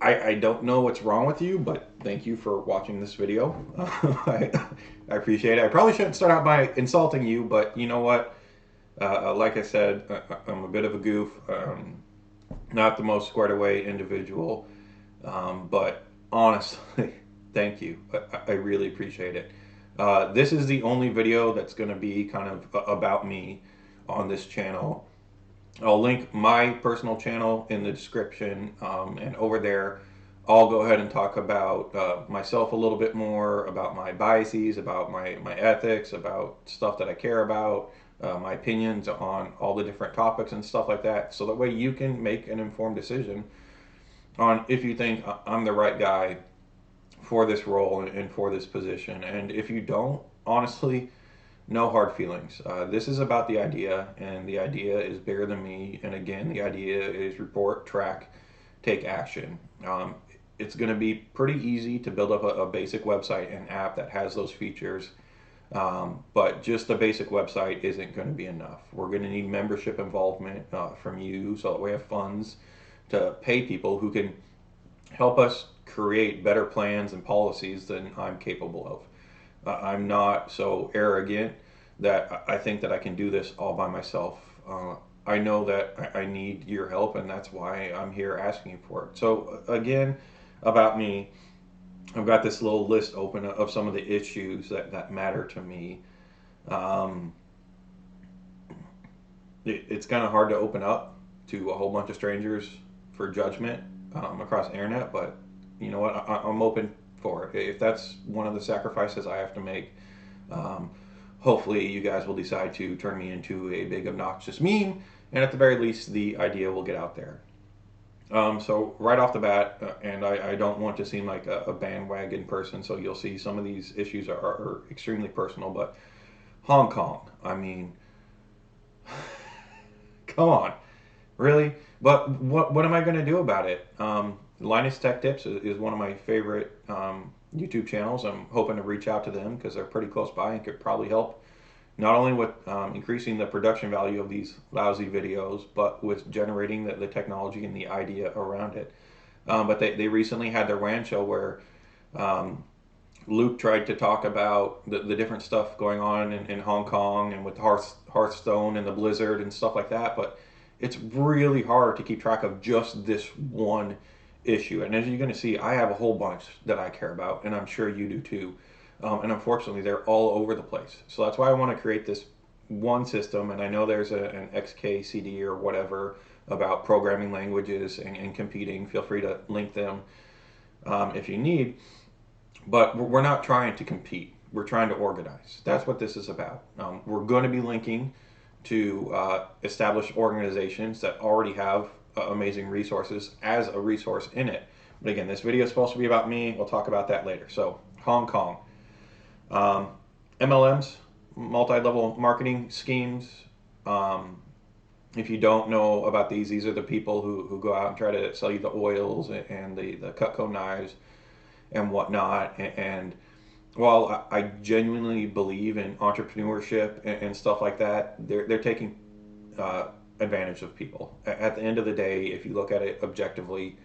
I don't know what's wrong with you, but thank you for watching this video. I appreciate it. I probably shouldn't start out by insulting you, but you know what? Like I said, I'm a bit of a goof. Not the most squared away individual, but honestly, thank you. I really appreciate it. This is the only video that's going to be kind of about me on this channel. I'll link my personal channel in the description, and over there, I'll go ahead and talk about myself a little bit more, about my biases, about my ethics, about stuff that I care about, my opinions on all the different topics and stuff like that. So that way you can make an informed decision on if you think I'm the right guy for this role and for this position. And if you don't, honestly, no hard feelings. This is about the idea, and the idea is bigger than me. And again, the idea is report, track, take action. It's going to be pretty easy to build up a basic website and app that has those features. But just a basic website isn't going to be enough. We're going to need membership involvement from you so that we have funds to pay people who can help us create better plans and policies than I'm capable of. I'm not so arrogant that I think that I can do this all by myself. I know that I need your help, and that's why I'm here asking you for it. So, again, about me, I've got this little list open of some of the issues that matter to me. Um, it's kind of hard to open up to a whole bunch of strangers for judgment across the internet, but you know what? I'm open for it. If that's one of the sacrifices I have to make, um, hopefully you guys will decide to turn me into a big obnoxious meme, and at the very least, the idea will get out there. So right off the bat, and I don't want to seem like a bandwagon person, so you'll see some of these issues are extremely personal, but Hong Kong, I mean, come on, really? But what am I going to do about it? Linus Tech Tips is one of my favorite YouTube channels. I'm hoping to reach out to them because they're pretty close by and could probably help not only with increasing the production value of these lousy videos, but with generating the technology and the idea around it. But they recently had their WAN show where um, Luke tried to talk about the different stuff going on in Hong Kong and with Hearthstone and the Blizzard and stuff like that. But it's really hard to keep track of just this one issue. And as you're going to see, I have a whole bunch that I care about, and I'm sure you do too. And unfortunately, they're all over the place. So that's why I want to create this one system. And I know there's an XKCD or whatever about programming languages and competing. Feel free to link them if you need. But we're not trying to compete. We're trying to organize. That's what this is about. We're going to be linking to established organizations that already have amazing resources as a resource in it. But again, this video is supposed to be about me. We'll talk about that later. So, Hong Kong. Um, MLMs, multi-level marketing schemes. Um, if you don't know about these are the people who go out and try to sell you the oils and the Cutco knives and whatnot. And while I genuinely believe in entrepreneurship and stuff like that, they're taking advantage of people. At the end of the day, if you look at it objectively,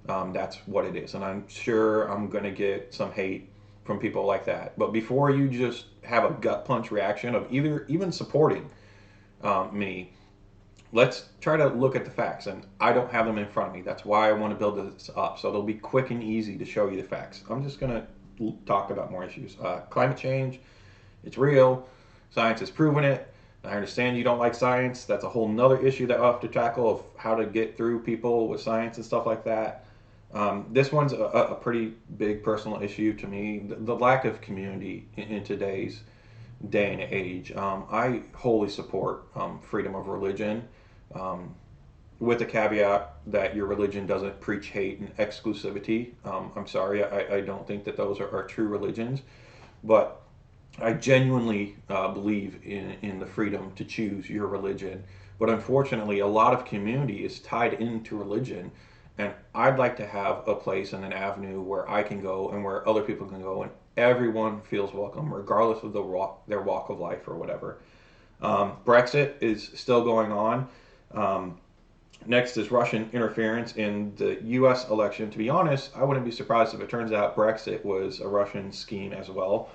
that's what it is. And I'm sure I'm going to get some hate from people like that. But before you just have a gut punch reaction of either even supporting me, let's try to look at the facts. And I don't have them in front of me. That's why I want to build this up. So it'll be quick and easy to show you the facts. I'm just going to talk about more issues. Climate change, it's real. Science has proven it. I understand you don't like science. That's a whole nother issue that I'll have to tackle of how to get through people with science and stuff like that. This one's a pretty big personal issue to me. The lack of community in today's day and age. I wholly support freedom of religion, um, with the caveat that your religion doesn't preach hate and exclusivity. I'm sorry, I don't think that those are true religions, but I genuinely believe in the freedom to choose your religion. But unfortunately, a lot of community is tied into religion. And I'd like to have a place and an avenue where I can go and where other people can go, and everyone feels welcome, regardless of their walk of life or whatever. Brexit is still going on. Um, Next is Russian interference in the U.S. election. To be honest, I wouldn't be surprised if it turns out Brexit was a Russian scheme as well.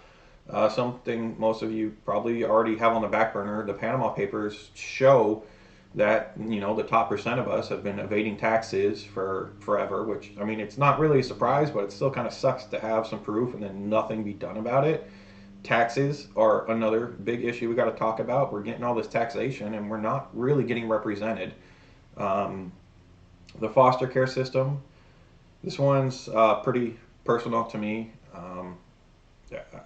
Something most of you probably already have on the back burner. The Panama Papers show that the top percent of us have been evading taxes for forever. Which, I mean, it's not really a surprise, but it still kind of sucks to have some proof and then nothing be done about it. Taxes are another big issue we got to talk about. We're getting all this taxation and we're not really getting represented. Um, the foster care system. This one's pretty personal to me.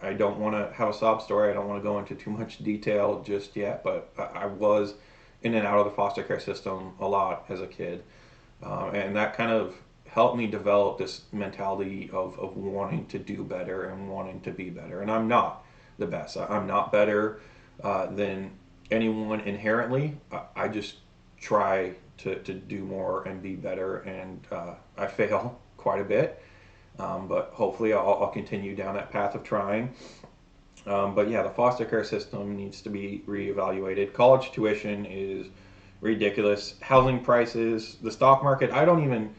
I don't want to have a sob story. I don't want to go into too much detail just yet, but I was in and out of the foster care system a lot as a kid. And that kind of helped me develop this mentality of wanting to do better and wanting to be better. And I'm not the best. I'm not better than anyone inherently. I just try to do more and be better, and I fail quite a bit. But hopefully I'll continue down that path of trying. But yeah, the foster care system needs to be reevaluated. College tuition is ridiculous. Housing prices, the stock market. I don't even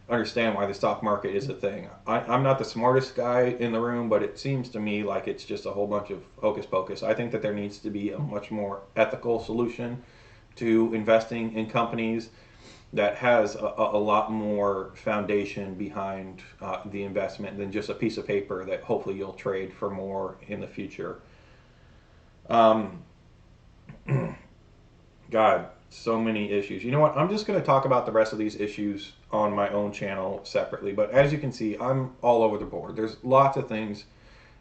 understand why the stock market is a thing. I'm not the smartest guy in the room, but it seems to me like it's just a whole bunch of hocus pocus. I think that there needs to be a much more ethical solution to investing in companies that has a lot more foundation behind the investment than just a piece of paper that hopefully you'll trade for more in the future. Um, God, so many issues. You know what? I'm just going to talk about the rest of these issues on my own channel separately. But as you can see, I'm all over the board. There's lots of things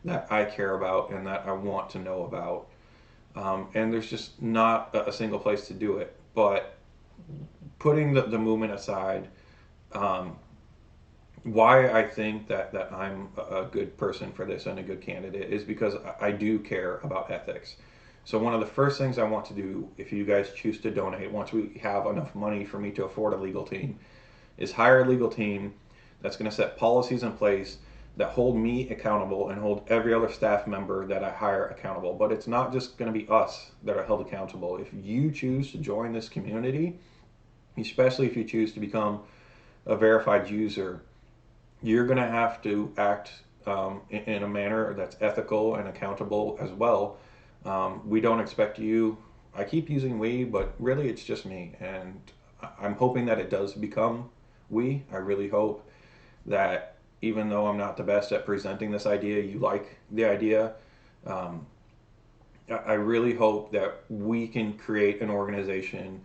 that I care about and that I want to know about. And there's just not a single place to do it. But putting the movement aside, um, why I think that I'm a good person for this and a good candidate is because I do care about ethics. So one of the first things I want to do, if you guys choose to donate, once we have enough money for me to afford a legal team, is hire a legal team that's going to set policies in place that hold me accountable and hold every other staff member that I hire accountable. But it's not just going to be us that are held accountable. If you choose to join this community, especially if you choose to become a verified user, you're going to have to act in a manner that's ethical and accountable as well. We don't expect you. I keep using we, but really it's just me. And I'm hoping that it does become we. I really hope that even though I'm not the best at presenting this idea, you like the idea. Um, I really hope that we can create an organization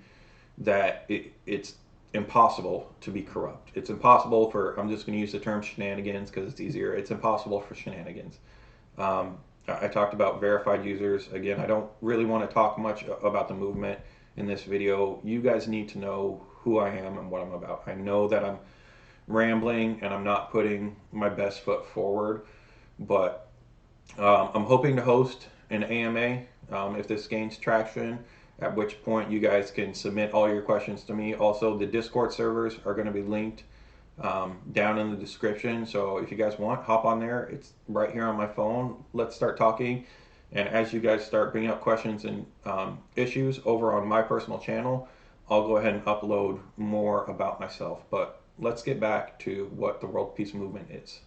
that it's impossible to be corrupt. It's impossible for, I'm just going to use the term shenanigans because it's easier. It's impossible for shenanigans. I talked about verified users. Again, I don't really want to talk much about the movement in this video. You guys need to know who I am and what I'm about. I know that I'm rambling and I'm not putting my best foot forward, but I'm hoping to host an AMA if this gains traction, at which point you guys can submit all your questions to me. Also, the Discord servers are going to be linked down in the description. So if you guys want, hop on there. It's right here on my phone. Let's start talking. And as you guys start bringing up questions and issues over on my personal channel, I'll go ahead and upload more about myself. But let's get back to what the World Peace Movement is.